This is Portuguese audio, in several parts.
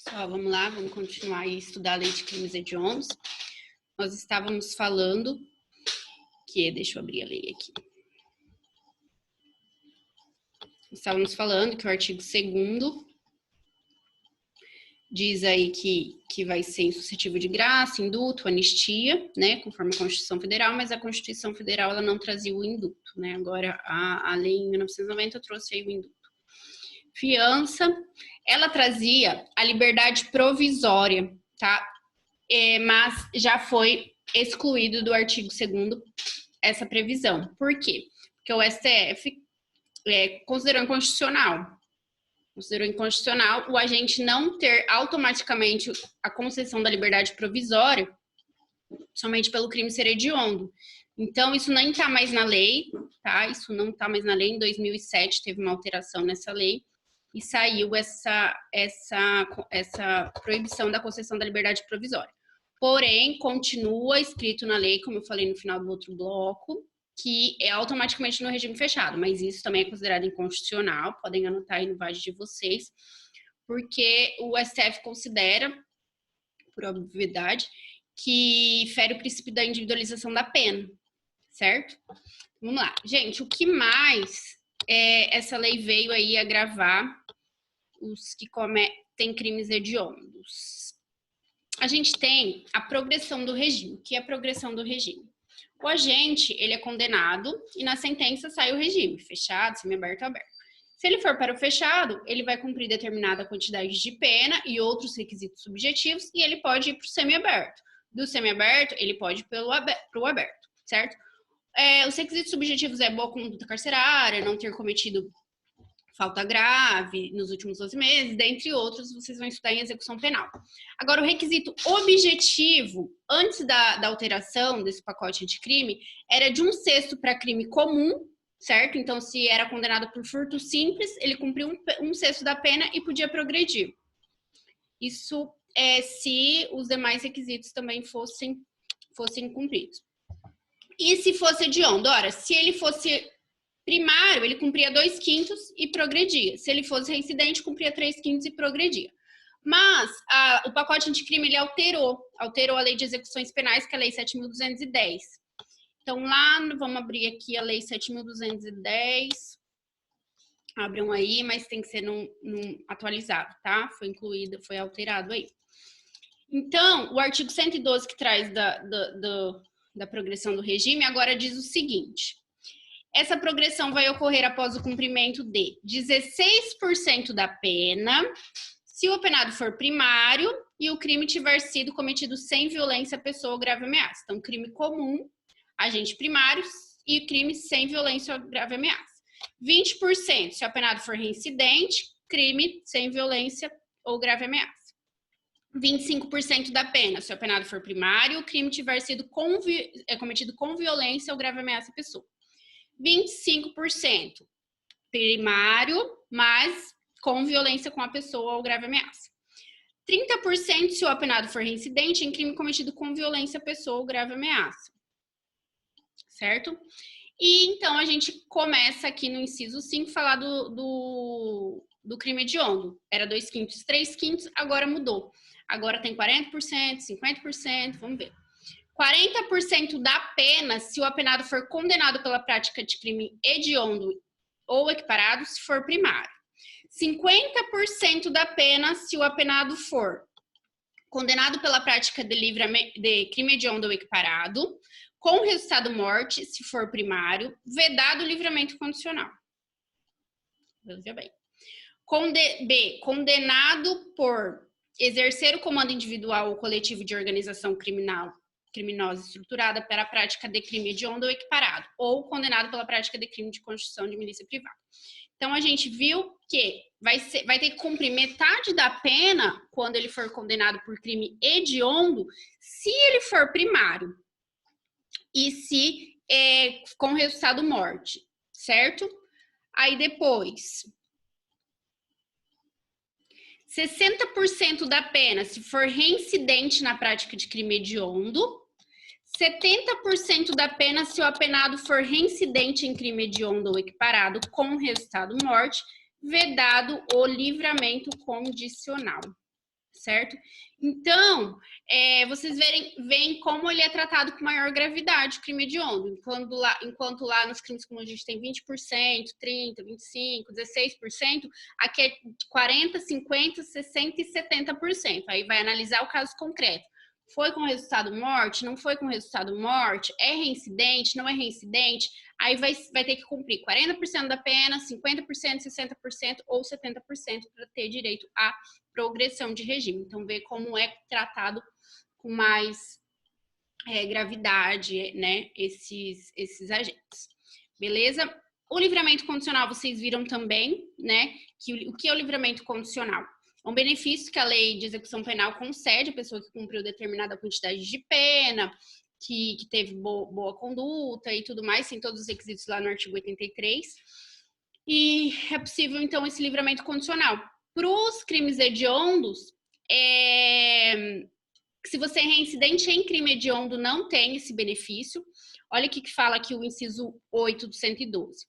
Pessoal, vamos lá, vamos continuar a estudar a lei de crimes hediondos. Nós estávamos falando que, deixa eu abrir a lei aqui. Estávamos falando que o artigo 2º diz aí que vai ser insuscetível de graça, indulto, anistia, né, conforme a Constituição Federal, mas a Constituição Federal ela não trazia o indulto, né? Agora a lei em 1990 trouxe aí o indulto. Fiança, ela trazia a liberdade provisória, tá? Mas já foi excluído do artigo 2º essa previsão. Por quê? Porque o STF considerou inconstitucional. Considerou inconstitucional o agente não ter automaticamente a concessão da liberdade provisória somente pelo crime ser hediondo. Então, isso nem está mais na lei, tá? Isso não está mais na lei. Em 2007 teve uma alteração nessa lei e saiu essa proibição da concessão da liberdade provisória. Porém, continua escrito na lei, como eu falei no final do outro bloco, que é automaticamente no regime fechado, mas isso também é considerado inconstitucional, podem anotar aí no VAD de vocês, porque o STF considera, por obviedade, que fere o princípio da individualização da pena, certo? Vamos lá. Gente, o que mais essa lei veio aí agravar os que cometem crimes hediondos? A gente tem a progressão do regime. O que é a progressão do regime? O agente, ele é condenado e na sentença sai o regime, fechado, semiaberto ou aberto. Se ele for para o fechado, ele vai cumprir determinada quantidade de pena e outros requisitos subjetivos e ele pode ir para o semiaberto. Do semiaberto, ele pode ir para o aberto, certo? Os requisitos subjetivos é boa conduta carcerária, não ter cometido falta grave nos últimos 12 meses, dentre outros, vocês vão estudar em execução penal. Agora, o requisito objetivo, antes da alteração desse pacote anticrime, era de 1/6 para crime comum, certo? Então, se era condenado por furto simples, ele cumpriu 1/6 da pena e podia progredir. Isso se os demais requisitos também fossem cumpridos. E se fosse hediondo? Ora, se ele fosse primário, ele cumpria 2/5 e progredia. Se ele fosse reincidente, cumpria 3/5 e progredia. Mas o pacote anticrime, ele alterou a lei de execuções penais, que é a lei 7.210. Então, lá, vamos abrir aqui a lei 7.210. Abram aí, mas tem que ser num atualizado, tá? Foi incluído, foi alterado aí. Então, o artigo 112, que traz da progressão do regime, agora diz o seguinte: essa progressão vai ocorrer após o cumprimento de 16% da pena, se o apenado for primário e o crime tiver sido cometido sem violência à pessoa ou grave ameaça. Então, crime comum, agente primário, e crime sem violência ou grave ameaça. 20% se o apenado for reincidente, crime sem violência ou grave ameaça. 25% da pena se o apenado for primário, o crime tiver sido cometido com violência ou grave ameaça à pessoa. 25% primário, mas com violência com a pessoa ou grave ameaça. 30% se o apenado for reincidente em crime cometido com violência à pessoa ou grave ameaça. Certo? E então a gente começa aqui no inciso 5 falar do crime hediondo. Era 2/5 e 3/5, agora mudou. Agora tem 40%, 50%, vamos ver. 40% da pena se o apenado for condenado pela prática de crime hediondo ou equiparado, se for primário. 50% da pena se o apenado for condenado pela prática de crime hediondo ou equiparado, com resultado morte, se for primário, vedado o livramento condicional. Veja bem. Condenado por exercer o comando individual ou coletivo de organização criminosa estruturada para a prática de crime hediondo ou equiparado, ou condenado pela prática de crime de constituição de milícia privada. Então, a gente viu que vai ter que cumprir metade da pena quando ele for condenado por crime hediondo, se ele for primário e se com resultado morte, certo? Aí depois, 60% da pena se for reincidente na prática de crime hediondo, 70% da pena se o apenado for reincidente em crime hediondo ou equiparado com resultado morte, vedado o livramento condicional, certo? Então, vocês veem como ele é tratado com maior gravidade, o crime hediondo. Enquanto lá nos crimes comuns a gente tem 20%, 30%, 25%, 16%, aqui é 40%, 50%, 60% e 70%. Aí vai analisar o caso concreto. Foi com resultado morte? Não foi com resultado morte? É reincidente? Não é reincidente? Aí vai ter que cumprir 40% da pena, 50%, 60% ou 70% para ter direito à progressão de regime. Então, ver como é tratado com mais gravidade, né, esses agentes. Beleza? O livramento condicional, vocês viram também, né, que o que é o livramento condicional? É um benefício que a lei de execução penal concede à pessoa que cumpriu determinada quantidade de pena, que teve boa conduta e tudo mais, tem todos os requisitos lá no artigo 83. E é possível, então, esse livramento condicional. Para os crimes hediondos, se você é reincidente em crime hediondo, não tem esse benefício. Olha o que fala aqui o inciso 8 do 112.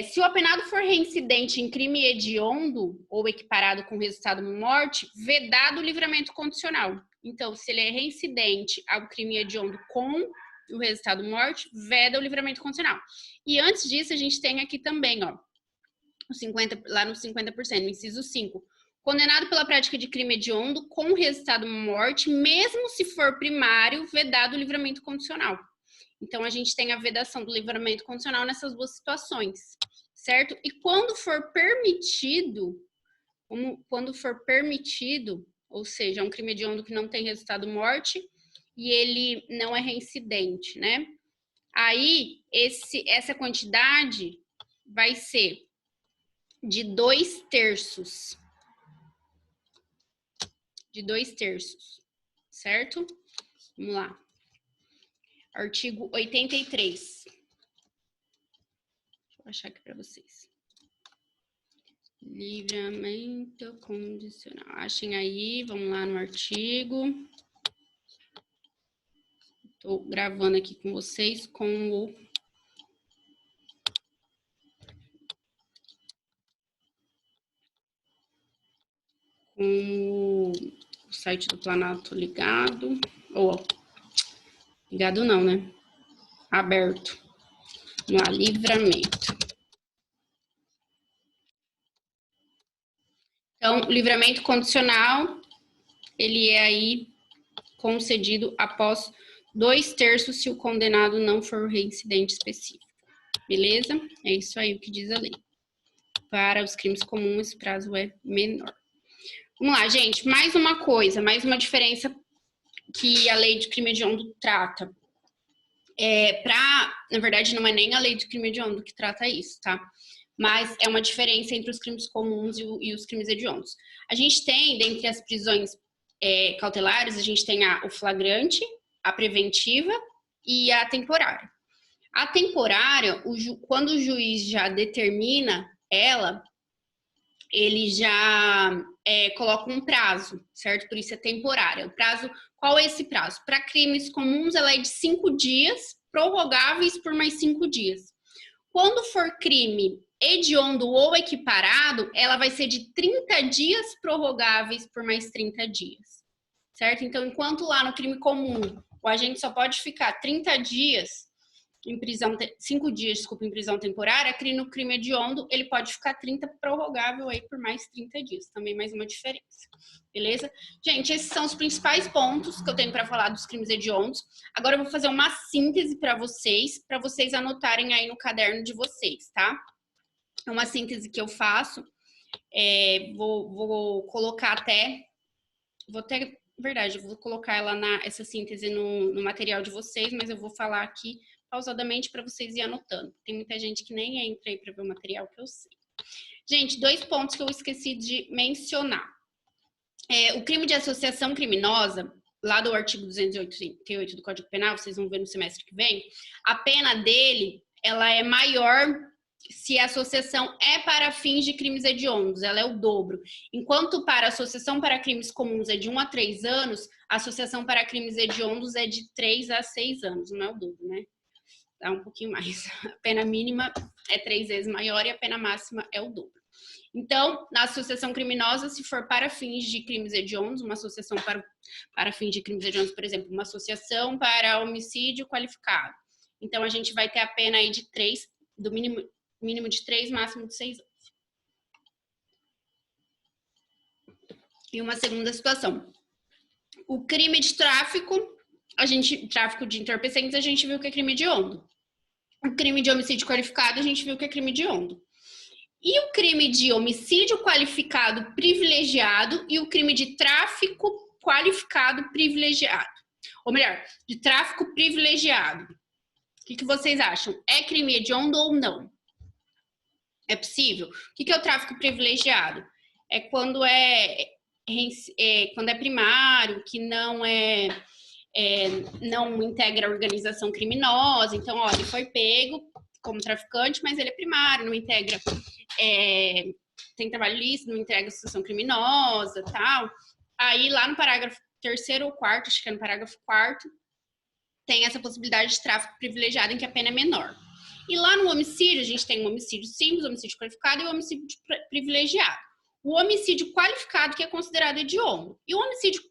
Se o apenado for reincidente em crime hediondo ou equiparado com resultado de morte, vedado o livramento condicional. Então, se ele é reincidente ao crime hediondo com o resultado de morte, veda o livramento condicional. E antes disso, a gente tem aqui também, ó, lá no 50%, no inciso 5. Condenado pela prática de crime hediondo com resultado de morte, mesmo se for primário, vedado o livramento condicional. Então, a gente tem a vedação do livramento condicional nessas duas situações, certo? E quando for permitido, ou seja, um crime hediondo que não tem resultado morte e ele não é reincidente, né? Aí, essa quantidade vai ser de 2/3. De 2/3, certo? Vamos lá. Artigo 83. Deixa eu achar aqui para vocês. Livramento condicional. Achem aí, vamos lá no artigo. Estou gravando aqui com vocês com o site do Planalto ligado. Ligado não, né? Aberto. Vamos lá, livramento. Então, o livramento condicional, ele é aí concedido após 2/3 se o condenado não for reincidente específico. Beleza? É isso aí o que diz a lei. Para os crimes comuns, esse prazo é menor. Vamos lá, gente. Mais uma coisa, mais uma diferença que a lei de crime hediondo trata. Na verdade, não é nem a lei de crime hediondo que trata isso, tá? Mas é uma diferença entre os crimes comuns e os crimes hediondos. A gente tem, dentre as prisões cautelares, a gente tem o flagrante, a preventiva e a temporária. A temporária, quando o juiz já determina ela, ele já coloca um prazo, certo? Por isso é temporária. O prazo, qual é esse prazo? Para crimes comuns, ela é de 5 dias, prorrogáveis por mais 5 dias. Quando for crime hediondo ou equiparado, ela vai ser de 30 dias prorrogáveis por mais 30 dias, certo? Então, enquanto lá no crime comum, o agente só pode ficar 30 dias em prisão, 5 dias, desculpa, em prisão temporária, no crime hediondo, ele pode ficar 30 prorrogável aí por mais 30 dias. Também mais uma diferença. Beleza? Gente, esses são os principais pontos que eu tenho para falar dos crimes hediondos. Agora eu vou fazer uma síntese para vocês anotarem aí no caderno de vocês, tá? É uma síntese que eu faço. Vou colocar até... Verdade, eu vou colocar essa síntese no material de vocês, mas eu vou falar aqui pausadamente para vocês ir anotando. Tem muita gente que nem entra aí para ver o material, que eu sei. Gente, 2 pontos que eu esqueci de mencionar. O crime de associação criminosa, lá do artigo 288 do Código Penal, vocês vão ver no semestre que vem, a pena dele, ela é maior se a associação é para fins de crimes hediondos, ela é o dobro. Enquanto para a associação para crimes comuns é de 1 a 3 anos, a associação para crimes hediondos é de 3 a 6 anos, não é o dobro, né? Dá um pouquinho mais. A pena mínima é 3 vezes maior e a pena máxima é o dobro. Então, na associação criminosa, se for para fins de crimes hediondos, uma associação para fins de crimes hediondos, por exemplo, uma associação para homicídio qualificado. Então, a gente vai ter a pena aí de 3, do mínimo de 3, máximo de 6 anos. E uma segunda situação. O crime de tráfico, tráfico de entorpecentes, a gente viu que é crime hediondo. O crime de homicídio qualificado, a gente viu que é crime hediondo. E o crime de homicídio qualificado privilegiado e o crime de tráfico qualificado privilegiado. Ou melhor, de tráfico privilegiado. O que vocês acham? É crime hediondo ou não? É possível? O que é o tráfico privilegiado? É quando quando é primário, que não não integra a organização criminosa. Então, ó, ele foi pego como traficante, mas ele é primário, não integra, tem trabalho lícito, não integra associação criminosa, tal. Aí, lá no parágrafo 3º ou 4º, acho que é no parágrafo 4º, tem essa possibilidade de tráfico privilegiado em que a pena é menor. E lá no homicídio, a gente tem o homicídio simples, o homicídio qualificado e o homicídio privilegiado. O homicídio qualificado, que é considerado hediondo. E o homicídio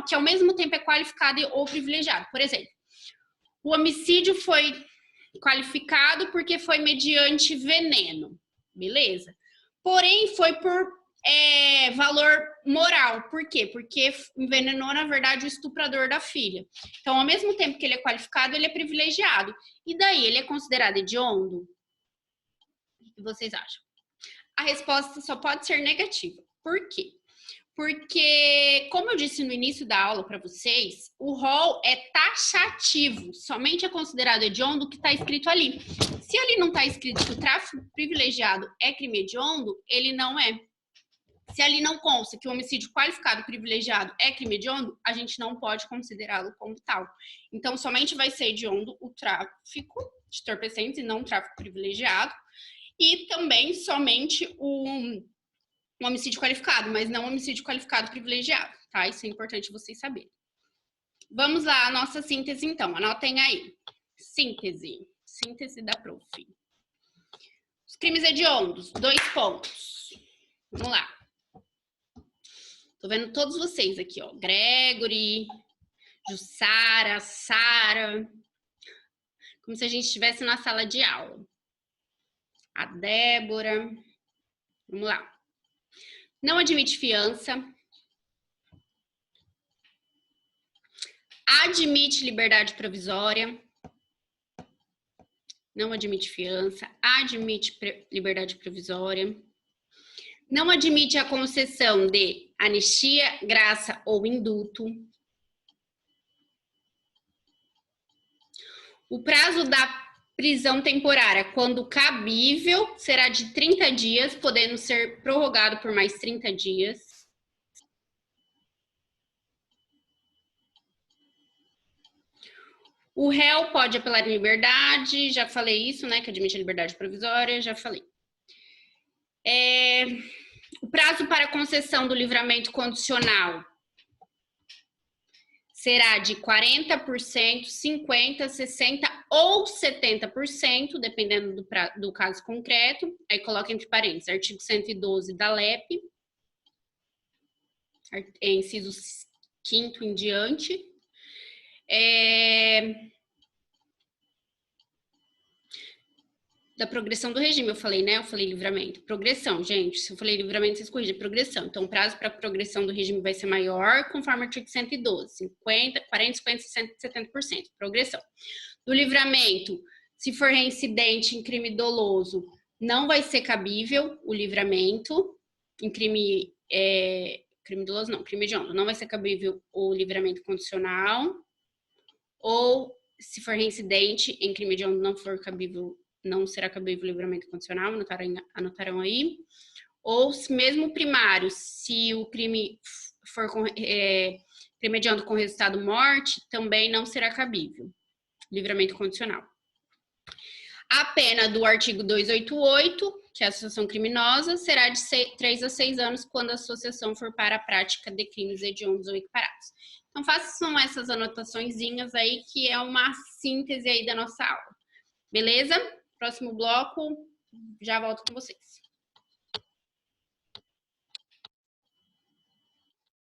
que, ao mesmo tempo, é qualificado ou privilegiado. Por exemplo, o homicídio foi qualificado porque foi mediante veneno. Beleza? Porém, foi por valor moral. Por quê? Porque envenenou, na verdade, o estuprador da filha. Então, ao mesmo tempo que ele é qualificado, ele é privilegiado. E daí, ele é considerado hediondo? O que vocês acham? A resposta só pode ser negativa. Por quê? Porque, como eu disse no início da aula para vocês, o rol é taxativo. Somente é considerado hediondo o que está escrito ali. Se ali não está escrito que o tráfico privilegiado é crime hediondo, ele não é. Se ali não consta que o homicídio qualificado privilegiado é crime hediondo, a gente não pode considerá-lo como tal. Então, somente vai ser hediondo o tráfico de entorpecentes e não o tráfico privilegiado. E também somente o homicídio qualificado, mas não o homicídio qualificado privilegiado, tá? Isso é importante vocês saberem. Vamos lá, a nossa síntese, então. Anotem aí. Síntese. Síntese da prof. Os crimes hediondos, 2 pontos. Vamos lá. Tô vendo todos vocês aqui, ó. Gregory, Jussara, Sara. Como se a gente estivesse na sala de aula. A Débora. Vamos lá. Não admite fiança. Admite liberdade provisória. Não admite fiança. Admite liberdade provisória. Não admite a concessão de anistia, graça ou indulto. O prazo da prisão temporária, quando cabível, será de 30 dias, podendo ser prorrogado por mais 30 dias. O réu pode apelar em liberdade, já falei isso, né, que admite a liberdade provisória, já falei. O prazo para concessão do livramento condicional será de 40%, 50%, 60% ou 70%, dependendo do caso concreto. Aí coloca entre parênteses, artigo 112 da LEP, inciso 5º em diante. Da progressão do regime, eu falei, né? Eu falei livramento. Progressão, gente. Se eu falei livramento, vocês corrigem. Progressão. Então, o prazo para progressão do regime vai ser maior, conforme o artigo 112. 50, 40, 50, 60, 70%. Progressão. Do livramento, se for reincidente em crime doloso, não vai ser cabível o livramento. Em crime doloso, não. Crime hediondo. Não vai ser cabível o livramento condicional. Ou, se for reincidente em crime hediondo, não será cabível o livramento condicional, anotaram aí. Ou mesmo primário, se o crime for crime hediondo com resultado morte, também não será cabível livramento condicional. A pena do artigo 288, que é a associação criminosa, será de 3 a 6 anos quando a associação for para a prática de crimes hediondos ou equiparados. Então, façam essas anotaçõezinhas aí, que é uma síntese aí da nossa aula. Beleza? Próximo bloco, já volto com vocês.